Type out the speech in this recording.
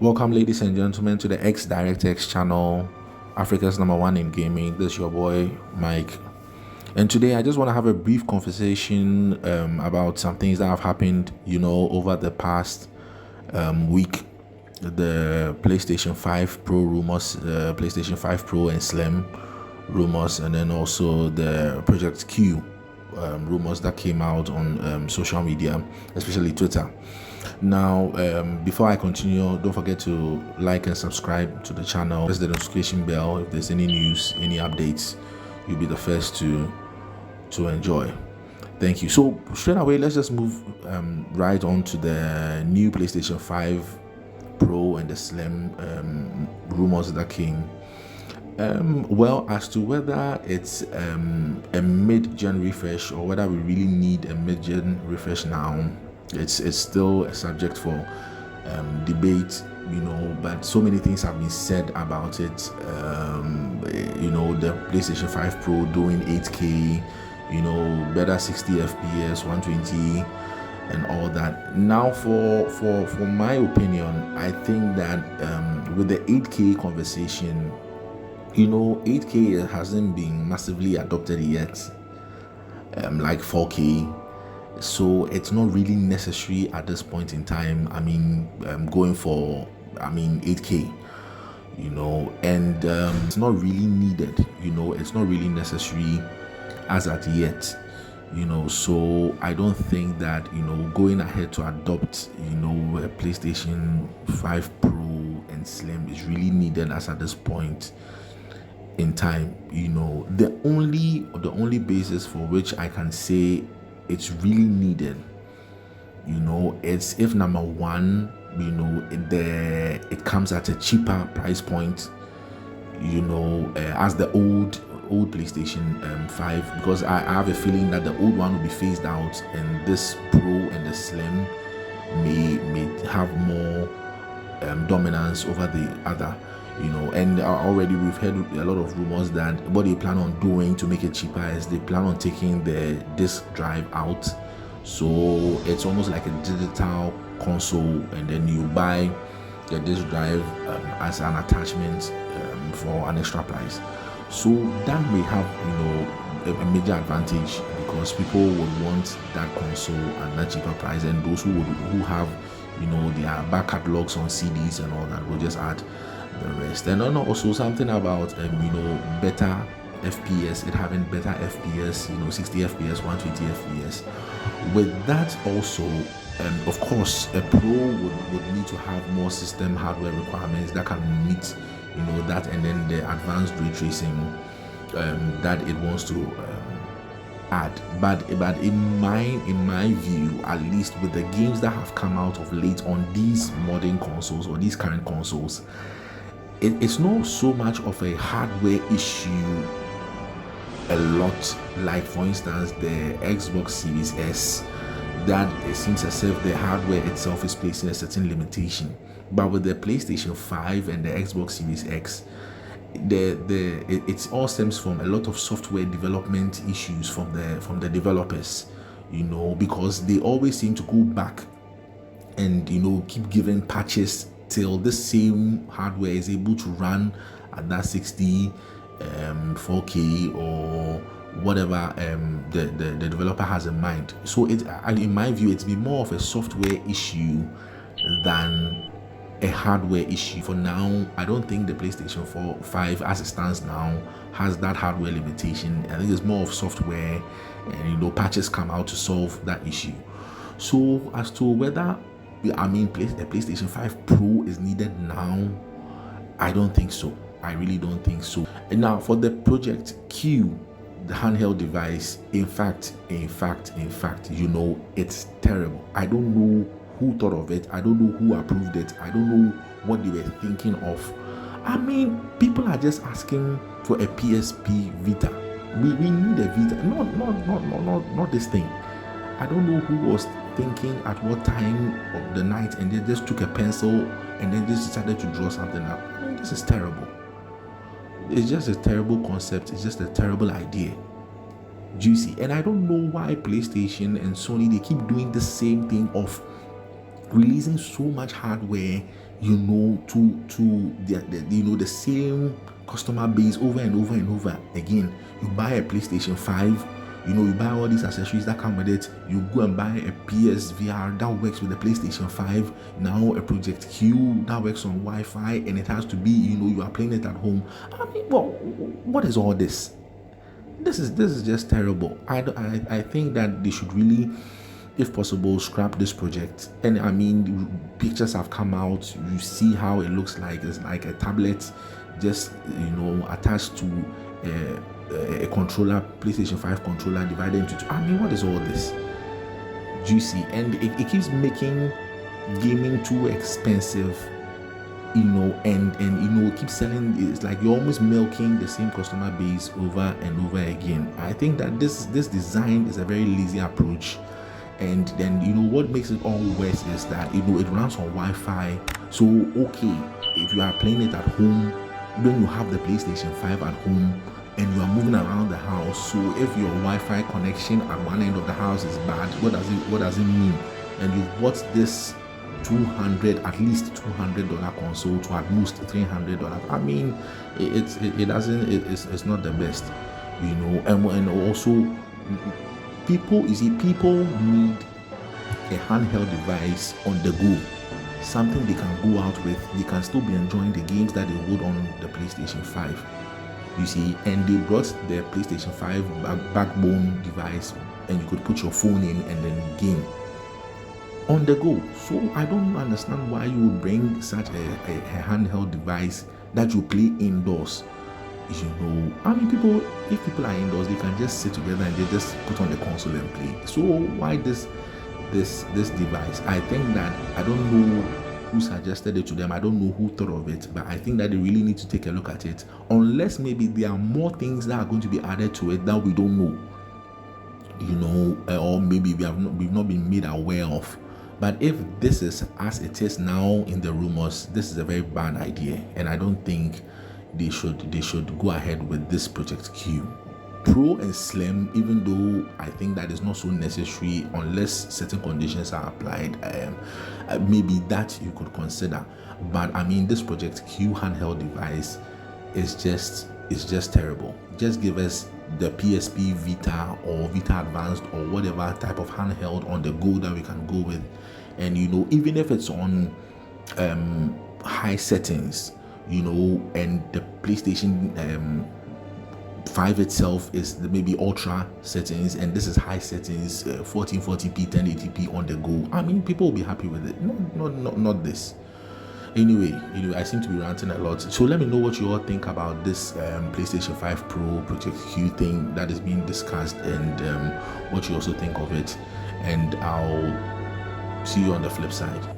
Welcome, ladies and gentlemen, to the X DirectX channel, Africa's #1 in gaming. This is your boy Mike, and today I just want to have a brief conversation about some things that have happened, over the past week. The PlayStation 5 Pro rumors, PlayStation 5 Pro and Slim rumors, and then also the Project Q rumors that came out on social media, especially Twitter. Now, before I continue, don't forget to like and subscribe to the channel. Press the notification bell. If there's any news, any updates, you'll be the first to enjoy. Thank you. So straight away, let's just move right on to the new PlayStation 5 Pro and the Slim rumors that came. Well, as to whether it's a mid-gen refresh or whether we really need a mid-gen refresh now, it's still a subject for debate, but so many things have been said about it. The PlayStation 5 Pro doing 8K, better 60 FPS, 120 and all that. Now for my opinion, I think that with the 8K conversation, 8K hasn't been massively adopted yet, like 4K. So it's not really necessary at this point in time. Going for 8K, and it's not really needed. It's not really necessary as at yet. So I don't think that going ahead to adopt a PlayStation 5 Pro and Slim is really needed as at this point in time. The only basis for which I can say it's really needed, it's if number one, it comes at a cheaper price point, as the old PlayStation 5, because I have a feeling that the old one will be phased out and this Pro and the Slim may have more dominance over the other. And already we've heard a lot of rumors that what they plan on doing to make it cheaper is they plan on taking the disc drive out, so it's almost like a digital console, and then you buy the disc drive as an attachment for an extra price. So that may have a major advantage, because people would want that console at that cheaper price, and those who have their back catalogs on CDs and all that will just add the rest. And then also something about better FPS, it having better FPS, 60 FPS, 120 FPS. With that also, of course, a Pro would need to have more system hardware requirements that can meet that, and then the advanced ray tracing that it wants to add. But in my view, at least with the games that have come out of late on these modern consoles or these current consoles, it's not so much of a hardware issue a lot, like for instance the Xbox Series S, that it seems as if the hardware itself is placing a certain limitation. But with the PlayStation 5 and the Xbox Series X, it all stems from a lot of software development issues from the developers, because they always seem to go back and keep giving patches till the same hardware is able to run at that 60 4K or whatever the developer has in mind. So in my view, it's been more of a software issue than a hardware issue. For now, I don't think the PlayStation 5 as it stands now has that hardware limitation. I think it's more of software, and patches come out to solve that issue. So as to whether a PlayStation 5 Pro is needed now, I don't think so. I really don't think so. And now for the Project Q, the handheld device, in fact, it's terrible. I don't know who thought of it. I don't know who approved it. I don't know what they were thinking of. People are just asking for a PSP Vita. We need a Vita. Not this thing. I don't know who was thinking at what time of the night, and they just took a pencil and then just decided to draw something up. This is terrible. It's just a terrible concept. It's just a terrible idea. Juicy. And I don't know why PlayStation and Sony, they keep doing the same thing of releasing so much hardware to the same customer base over and over and over again. You buy a PlayStation 5, you buy all these accessories that come with it. You go and buy a PSVR that works with the PlayStation 5, now a Project Q that works on Wi-Fi, and it has to be, you are playing it at home. I mean, well, what is all this? This is just terrible. I think that they should really, if possible, scrap this project. And I mean, pictures have come out. You see how it looks like. It's like a tablet, just attached to a controller, PlayStation 5 controller divided into two. I mean, what is all this? Juicy, and it keeps making gaming too expensive. And keep selling. It's like you're almost milking the same customer base over and over again. I think that this design is a very lazy approach. And then what makes it all worse is that it runs on Wi-Fi. So okay, if you are playing it at home, when you have the PlayStation 5 at home and you are moving around the house, so if your Wi-Fi connection at one end of the house is bad, what does it mean? And you bought this at least $200 console to at most $300. I mean, it's not the best, and also people need a handheld device on the go, something they can go out with. They can still be enjoying the games that they would on the PlayStation 5, and they brought the PlayStation 5 backbone device, and you could put your phone in and then game on the go. So I don't understand why you would bring such a handheld device that you play indoors. I mean, if people are indoors, they can just sit together and they just put on the console and play. So why this device? I think that, I don't know who suggested it to them. I don't know who thought of it, but I think that they really need to take a look at it. Unless maybe there are more things that are going to be added to it that we don't know, or maybe we've not been made aware of. But if this is as it is now in the rumors, this is a very bad idea, and I don't think they should go ahead with this Project Q. Pro and Slim, even though I think that is not so necessary unless certain conditions are applied, maybe that you could consider. But I mean, this Project Q handheld device is just terrible. Just give us the PSP Vita or Vita Advanced or whatever type of handheld on the go that we can go with, and even if it's on high settings, and the PlayStation 5 itself is maybe ultra settings, and this is high settings, 1440p 1080p on the go. I mean, people will be happy with it. Not this. Anyway, I seem to be ranting a lot. So let me know what you all think about this PlayStation 5 Pro Project Q thing that is being discussed, and what you also think of it. And I'll see you on the flip side.